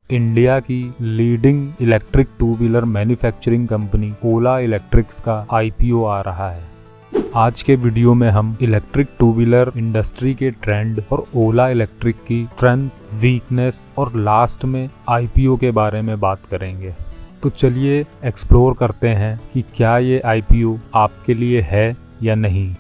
India की leading electric two wheeler manufacturing company Ola electrics का IPO आ रहा है। आज के वीडियो में हम इलेक्ट्रिक टू व्हीलर इंडस्ट्री के ट्रेंड और ओला इलेक्ट्रिक की स्ट्रेंथ, वीकनेस और लास्ट में आईपीओ के बारे में बात करेंगे। तो चलिए एक्सप्लोर करते हैं कि क्या ये आईपीओ आपके लिए है या नहीं।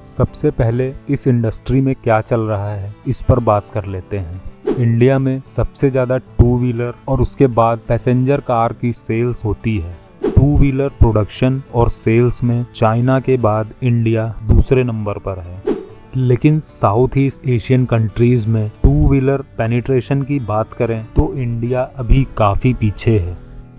सबसे पहले इस इंडस्ट्री में क्या चल रहा है इस पर बात कर लेते हैं। इंडिया में सबसे ज़्यादा टू व्हीलर और उसके बाद पैसेंजर कार की सेल्स होती है। टू व्हीलर प्रोडक्शन और सेल्स में चाइना के बाद इंडिया दूसरे नंबर पर है। लेकिन साउथ ईस्ट एशियन कंट्रीज में टू व्हीलर पेनिट्रेशन की बात करें तो इंडिया अभी काफ़ी पीछे है।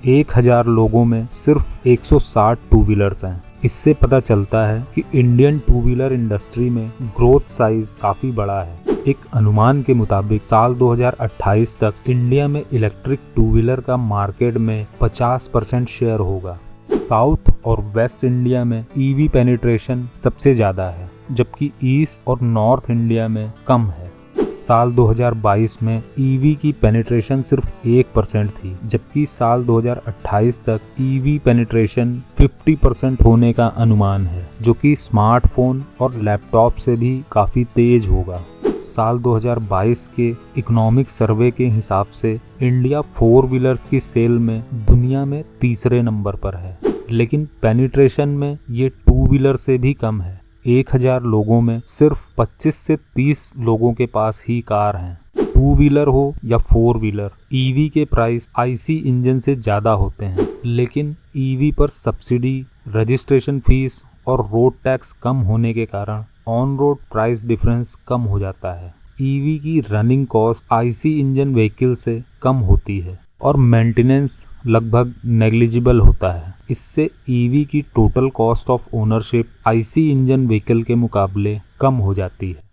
1000 लोगों में सिर्फ 160 टू व्हीलर्स हैं। इससे पता चलता है कि इंडियन टू व्हीलर इंडस्ट्री में ग्रोथ साइज काफ़ी बड़ा है। एक अनुमान के मुताबिक साल 2028 तक इंडिया में इलेक्ट्रिक टू व्हीलर का मार्केट में 50% शेयर होगा। साउथ और वेस्ट इंडिया में ईवी पेनिट्रेशन सबसे ज़्यादा है, जबकि ईस्ट और नॉर्थ इंडिया में कम है। साल 2022 में ईवी की पेनिट्रेशन सिर्फ 1% थी, जबकि साल 2028 तक ईवी पेनिट्रेशन 50% होने का अनुमान है, जो कि स्मार्टफोन और लैपटॉप से भी काफ़ी तेज होगा। साल 2022 के इकोनॉमिक सर्वे के हिसाब से इंडिया 4 व्हीलर्स की सेल में दुनिया में तीसरे नंबर पर है, लेकिन पेनिट्रेशन में ये टू व्हीलर से भी कम है। 1000 लोगों में सिर्फ 25 से 30 लोगों के पास ही कार हैं। टू व्हीलर हो या 4 व्हीलर, ईवी के प्राइस आईसी इंजन से ज़्यादा होते हैं, लेकिन ईवी पर सब्सिडी, रजिस्ट्रेशन फीस और रोड टैक्स कम होने के कारण ऑन रोड प्राइस डिफरेंस कम हो जाता है। ईवी की running cost IC engine vehicle से कम होती है और मेंटेनेंस लगभग नेग्लिजिबल होता है। इससे ईवी की total cost of ownership IC engine vehicle के मुकाबले कम हो जाती है।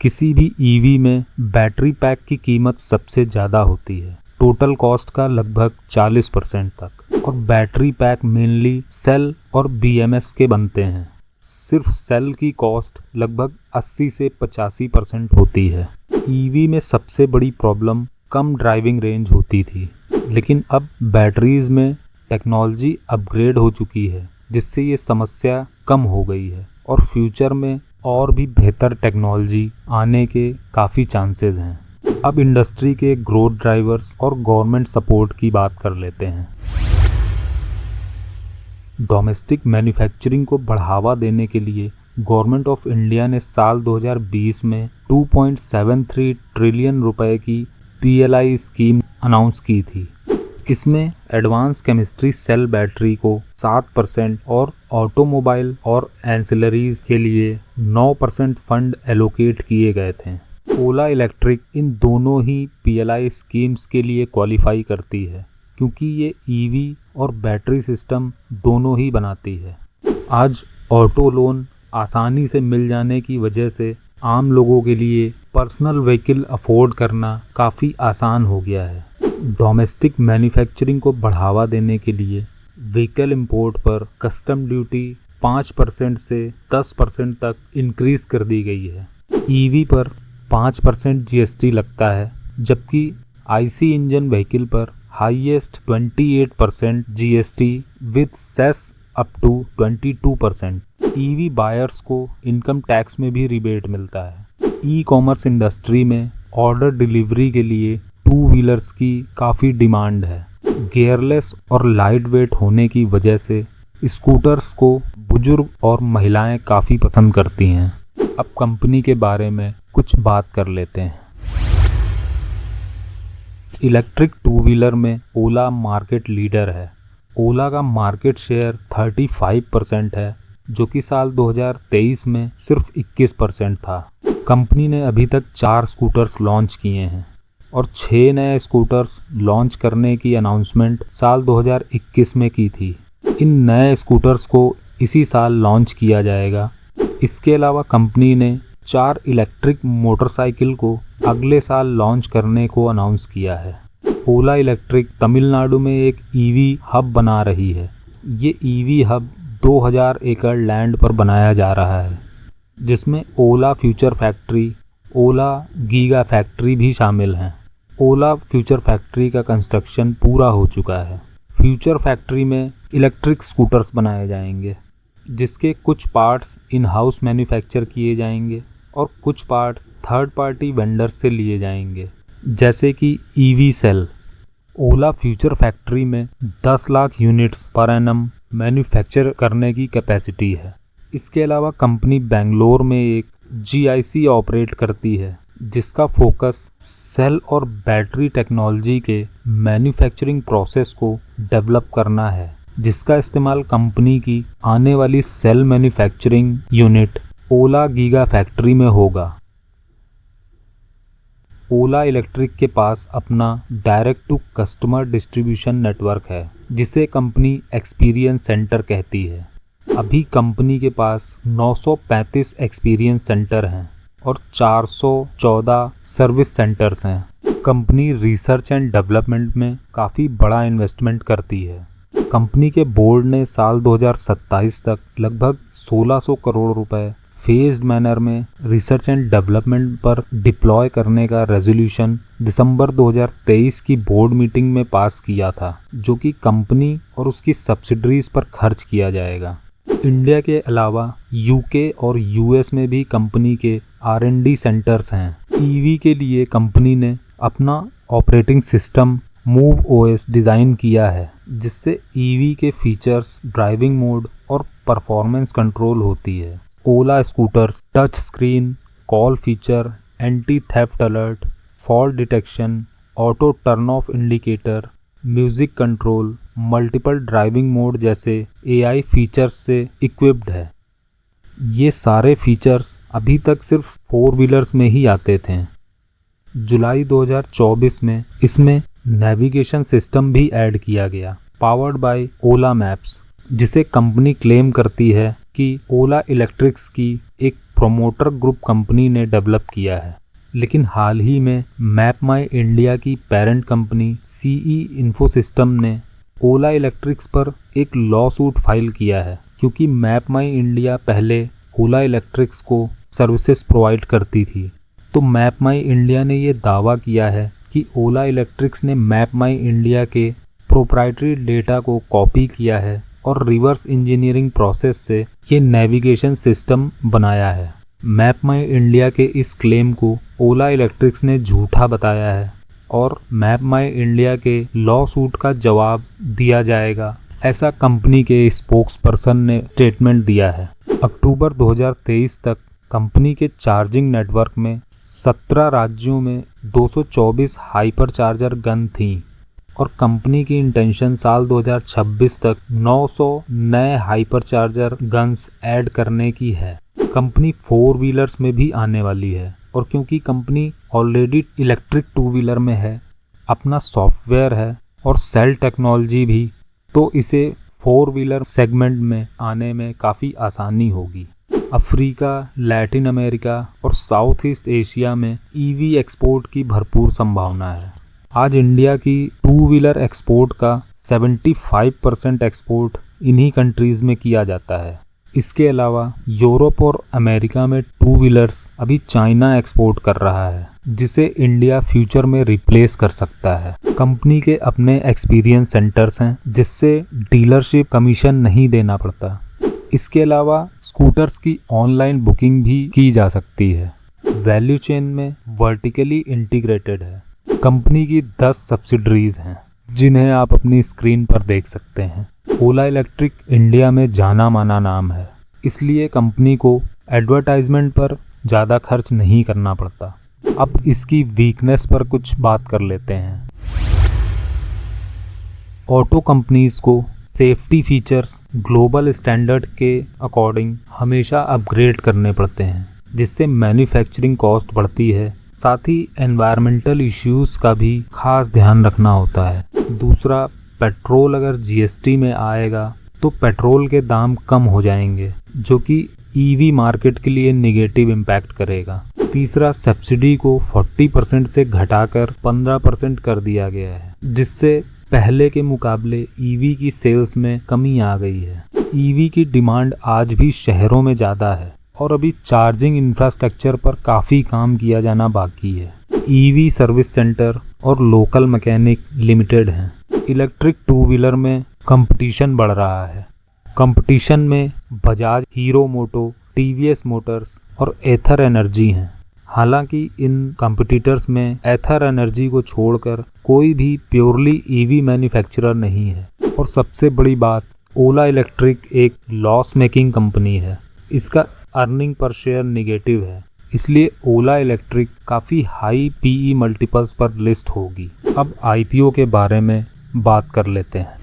किसी भी ईवी में बैटरी पैक की कीमत सबसे ज़्यादा होती है, टोटल कॉस्ट का लगभग 40% तक, और बैटरी पैक मेनली सेल और बीएमएस के बनते हैं। सिर्फ सेल की कॉस्ट लगभग 80 से 85% होती है। ईवी में सबसे बड़ी प्रॉब्लम कम ड्राइविंग रेंज होती थी, लेकिन अब बैटरीज में टेक्नोलॉजी अपग्रेड हो चुकी है, जिससे ये समस्या कम हो गई है और फ्यूचर में और भी बेहतर टेक्नोलॉजी आने के काफ़ी चांसेस हैं। अब इंडस्ट्री के ग्रोथ ड्राइवर्स और गवर्नमेंट सपोर्ट की बात कर लेते हैं। डोमेस्टिक मैन्युफैक्चरिंग को बढ़ावा देने के लिए गवर्नमेंट ऑफ इंडिया ने साल 2020 में 2.73 ट्रिलियन रुपए की पीएलआई स्कीम अनाउंस की थी। इसमें एडवांस केमिस्ट्री सेल बैटरी को 7% और ऑटोमोबाइल और एंसिलरीज के लिए 9% फंड एलोकेट किए गए थे। ओला इलेक्ट्रिक इन दोनों ही पीएलआई स्कीम्स के लिए क्वालिफाई करती है, क्योंकि ये ईवी और बैटरी सिस्टम दोनों ही बनाती है। आज ऑटो लोन आसानी से मिल जाने की वजह से आम लोगों के लिए पर्सनल व्हीकल अफोर्ड करना काफ़ी आसान हो गया है। डोमेस्टिक मैन्युफैक्चरिंग को बढ़ावा देने के लिए व्हीकल इंपोर्ट पर कस्टम ड्यूटी 5% से 10% तक इंक्रीज कर दी गई है। ईवी पर 5% जीएसटी लगता है, जबकि आईसी इंजन व्हीकल पर highest 28% GST with cess up to 22%। EV buyers को इनकम टैक्स में भी रिबेट मिलता है। ई कॉमर्स इंडस्ट्री में ऑर्डर डिलीवरी के लिए टू व्हीलर्स की काफ़ी डिमांड है। गियरलेस और लाइट वेट होने की वजह से स्कूटर्स को बुजुर्ग और महिलाएं काफ़ी पसंद करती हैं। अब कंपनी के बारे में कुछ बात कर लेते हैं। इलेक्ट्रिक टू व्हीलर में ओला मार्केट लीडर है। ओला का मार्केट शेयर 35% है, जो कि साल 2023 में सिर्फ 21% था। कंपनी ने अभी तक 4 स्कूटर्स लॉन्च किए हैं और 6 नए स्कूटर्स लॉन्च करने की अनाउंसमेंट साल 2021 में की थी। इन नए स्कूटर्स को इसी साल लॉन्च किया जाएगा। इसके अलावा कंपनी ने 4 इलेक्ट्रिक मोटरसाइकिल को अगले साल लॉन्च करने को अनाउंस किया है। ओला इलेक्ट्रिक तमिलनाडु में एक ईवी हब बना रही है। ये ईवी हब 2000 एकड़ लैंड पर बनाया जा रहा है, जिसमें ओला फ्यूचर फैक्ट्री, ओला गीगा फैक्ट्री भी शामिल हैं। ओला फ्यूचर फैक्ट्री का कंस्ट्रक्शन पूरा हो चुका है। फ्यूचर फैक्ट्री में इलेक्ट्रिक स्कूटर्स बनाए जाएंगे, जिसके कुछ पार्ट्स इन हाउस मैन्युफैक्चर किए जाएंगे और कुछ पार्ट्स थर्ड पार्टी वेंडर्स से लिए जाएंगे, जैसे कि ईवी सेल। ओला फ्यूचर फैक्ट्री में 10 lakh units per annum manufacture करने की कैपेसिटी है। इसके अलावा कंपनी बेंगलोर में एक GIC ऑपरेट करती है, जिसका फोकस सेल और बैटरी टेक्नोलॉजी के मैन्युफैक्चरिंग प्रोसेस को डेवलप करना है, जिसका इस्तेमाल कंपनी की आने वाली cell manufacturing unit Ola giga factory में होगा। ओला इलेक्ट्रिक के पास अपना direct to customer distribution network है, जिसे कंपनी एक्सपीरियंस सेंटर कहती है। अभी कंपनी के पास 935 एक्सपीरियंस सेंटर हैं और 414 सर्विस सेंटर्स हैं। कंपनी रिसर्च एंड डेवलपमेंट में काफ़ी बड़ा इन्वेस्टमेंट करती है। कंपनी के बोर्ड ने साल 2027 तक लगभग 1600 करोड़ रुपए फेज्ड मैनर में रिसर्च एंड डेवलपमेंट पर डिप्लॉय करने का रेजोल्यूशन दिसंबर 2023 की बोर्ड मीटिंग में पास किया था, जो कि कंपनी और उसकी सब्सिडरीज पर खर्च किया जाएगा। इंडिया के अलावा यूके और यूएस में भी कंपनी के R&D सेंटर्स हैं। ईवी के लिए कंपनी ने अपना operating system move OS design किया है, जिससे ईवी के फीचर्स, ड्राइविंग मोड और परफॉर्मेंस कंट्रोल होती है। Ola scooters touch screen, call feature, anti theft alert, fault detection, auto turn off indicator, music control, multiple driving mode जैसे AI फीचर्स से equipped है। ये सारे फीचर्स अभी तक सिर्फ 4 व्हीलर्स में ही आते थे। जुलाई 2024 में इसमें नेविगेशन सिस्टम भी ऐड किया गया, पावर्ड बाय ओला मैप्स, जिसे कंपनी क्लेम करती है कि ओला इलेक्ट्रिक्स की एक प्रोमोटर ग्रुप कंपनी ने डेवलप किया है। लेकिन हाल ही में मैप माई इंडिया की पेरेंट कंपनी CE इन्फोसिस्टम ने ओला इलेक्ट्रिक्स पर एक लॉ सूट फाइल किया है, क्योंकि मैप माई इंडिया पहले ओला इलेक्ट्रिक्स को सर्विसेज प्रोवाइड करती थी। तो मैप माई इंडिया ने ये दावा किया है कि ओला इलेक्ट्रिक्स ने मैप माई इंडिया के प्रोप्राइटरी डेटा को कॉपी किया है और रिवर्स इंजीनियरिंग प्रोसेस से ये नेविगेशन सिस्टम बनाया है। मैप माई इंडिया के इस क्लेम को ओला इलेक्ट्रिक्स ने झूठा बताया है और मैप माई इंडिया के लॉ सूट का जवाब दिया जाएगा, ऐसा कंपनी के स्पोक्स पर्सन ने स्टेटमेंट दिया है। अक्टूबर 2023 तक कंपनी के चार्जिंग नेटवर्क में 17 राज्यों में 224 हाइपर चार्जर गन थी और कंपनी की इंटेंशन साल 2026 तक 900 नए हाइपर चार्जर गन्स ऐड करने की है। कंपनी 4 व्हीलर्स में भी आने वाली है और क्योंकि कंपनी ऑलरेडी इलेक्ट्रिक 2 व्हीलर में है, अपना सॉफ्टवेयर है और सेल टेक्नोलॉजी भी, तो इसे 4 व्हीलर सेगमेंट में आने में काफ़ी आसानी होगी। अफ्रीका, लैटिन अमेरिका और साउथ ईस्ट एशिया में EV एक्सपोर्ट की भरपूर संभावना है। आज इंडिया की 2 व्हीलर एक्सपोर्ट का 75% एक्सपोर्ट इन्हीं कंट्रीज़ में किया जाता है। इसके अलावा यूरोप और अमेरिका में 2 व्हीलर्स अभी चाइना एक्सपोर्ट कर रहा है, जिसे इंडिया फ्यूचर में रिप्लेस कर सकता है। कंपनी के अपने एक्सपीरियंस सेंटर्स हैं, जिससे डीलरशिप कमीशन नहीं देना पड़ता। इसके अलावा स्कूटर्स की ऑनलाइन बुकिंग भी की जा सकती है। वैल्यू चेन में वर्टिकली इंटीग्रेटेड है। कंपनी की 10 सब्सिडरीज हैं, जिन्हें आप अपनी स्क्रीन पर देख सकते हैं। ओला इलेक्ट्रिक इंडिया में जाना माना नाम है, इसलिए कंपनी को एडवर्टाइजमेंट पर ज़्यादा खर्च नहीं करना पड़ता। अब इसकी वीकनेस पर कुछ बात कर लेते हैं। ऑटो कंपनीज को सेफ्टी फीचर्स ग्लोबल स्टैंडर्ड के अकॉर्डिंग हमेशा अपग्रेड करने पड़ते हैं, जिससे मैन्युफैक्चरिंग कॉस्ट बढ़ती है। साथ ही एनवायरमेंटल इश्यूज का भी खास ध्यान रखना होता है। दूसरा, पेट्रोल अगर GST में आएगा तो पेट्रोल के दाम कम हो जाएंगे, जो कि EV मार्केट के लिए नेगेटिव इम्पैक्ट करेगा। तीसरा, सब्सिडी को 40% से घटाकर 15% कर दिया गया है, जिससे पहले के मुकाबले EV की सेल्स में कमी आ गई है। EV की डिमांड आज भी शहरों में ज़्यादा है, और अभी चार्जिंग इंफ्रास्ट्रक्चर पर काफ़ी काम किया जाना बाकी है। ईवी सर्विस सेंटर और लोकल मैकेनिक लिमिटेड हैं। इलेक्ट्रिक टू व्हीलर में कंपटीशन बढ़ रहा है। कंपटीशन में बजाज, हीरो मोटो, टीवीएस मोटर्स और एथर एनर्जी हैं। हालांकि इन कंपटीटर्स में एथर एनर्जी को छोड़कर कोई भी प्योरली ईवी मैन्युफैक्चरर नहीं है। और सबसे बड़ी बात, ओला इलेक्ट्रिक एक लॉस मेकिंग कंपनी है। इसका अर्निंग पर शेयर निगेटिव है, इसलिए ओला इलेक्ट्रिक काफ़ी हाई पीई मल्टीपल्स पर लिस्ट होगी। अब आईपीओ के बारे में बात कर लेते हैं।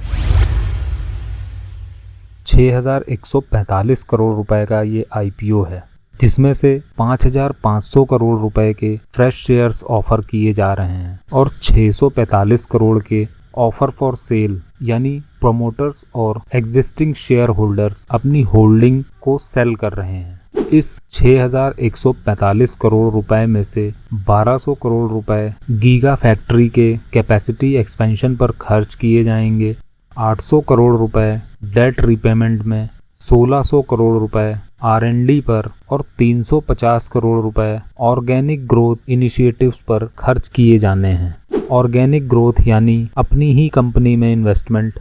6,145 करोड़ रुपए का ये आईपीओ है, जिसमें से 5,500 करोड़ रुपए के फ्रेश शेयर्स ऑफर किए जा रहे हैं और 645 करोड़ के ऑफर फॉर सेल, यानी प्रमोटर्स और एग्जिस्टिंग शेयर होल्डर्स अपनी होल्डिंग को सेल कर रहे हैं। इस 6,145 करोड़ रुपए में से 1,200 करोड़ रुपए गीगा फैक्ट्री के कैपेसिटी एक्सपेंशन पर खर्च किए जाएंगे, 800 करोड़ रुपए डेट रिपेमेंट में, 1,600 करोड़ रुपए R&D पर और 350 करोड़ रुपए ऑर्गेनिक ग्रोथ इनिशिएटिव्स पर खर्च किए जाने हैं। ऑर्गेनिक ग्रोथ यानी अपनी ही कंपनी में इन्वेस्टमेंट,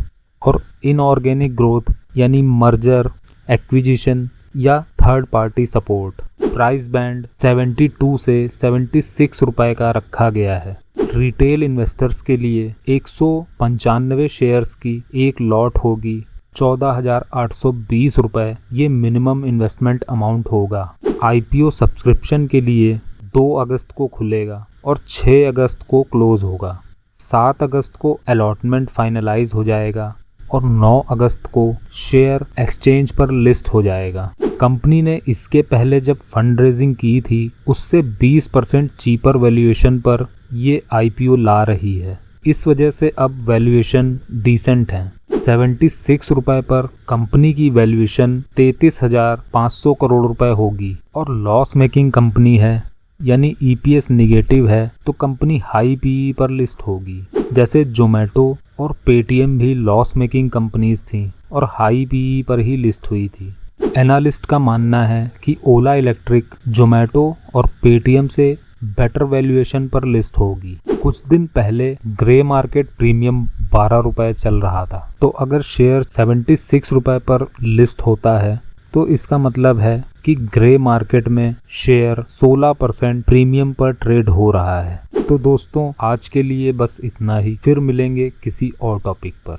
और इनऑर्गेनिक ग्रोथ यानी मर्जर, एक्विजिशन या third party support. Price band 72 से 76 रुपए का रखा गया है। रिटेल इन्वेस्टर्स के लिए 195 शेयर्स की एक लॉट होगी, 14,820 रुपए ये मिनिमम इन्वेस्टमेंट अमाउंट होगा। आईपीओ सब्सक्रिप्शन के लिए 2 अगस्त को खुलेगा और 6 अगस्त को क्लोज होगा। 7 अगस्त को अलॉटमेंट फाइनलाइज हो जाएगा और 9 अगस्त को शेयर एक्सचेंज पर लिस्ट हो जाएगा। कंपनी ने इसके पहले जब फंड रेजिंग की थी, उससे 20% चीपर वैल्यूएशन पर ये आईपीओ ला रही है। इस वजह से अब वैल्यूएशन डिसेंट है। 76 रुपए पर कंपनी की वैल्यूएशन 33,500 करोड़ रुपए होगी और लॉस मेकिंग कंपनी है, यानी ईपीएस निगेटिव है, तो कंपनी हाई पीई पर लिस्ट होगी। जैसे जोमेटो और पेटीएम भी लॉस मेकिंग कंपनीज थी और हाई पीई पर ही लिस्ट हुई थी। एनालिस्ट का मानना है कि ओला इलेक्ट्रिक जोमेटो और पेटीएम से बेटर वैल्यूएशन पर लिस्ट होगी। कुछ दिन पहले ग्रे मार्केट प्रीमियम 12 रुपए चल रहा था, तो अगर शेयर 76 रुपए पर लिस्ट होता है तो इसका मतलब है कि ग्रे मार्केट में शेयर 16% प्रीमियम पर ट्रेड हो रहा है। तो दोस्तों, आज के लिए बस इतना ही। फिर मिलेंगे किसी और टॉपिक पर।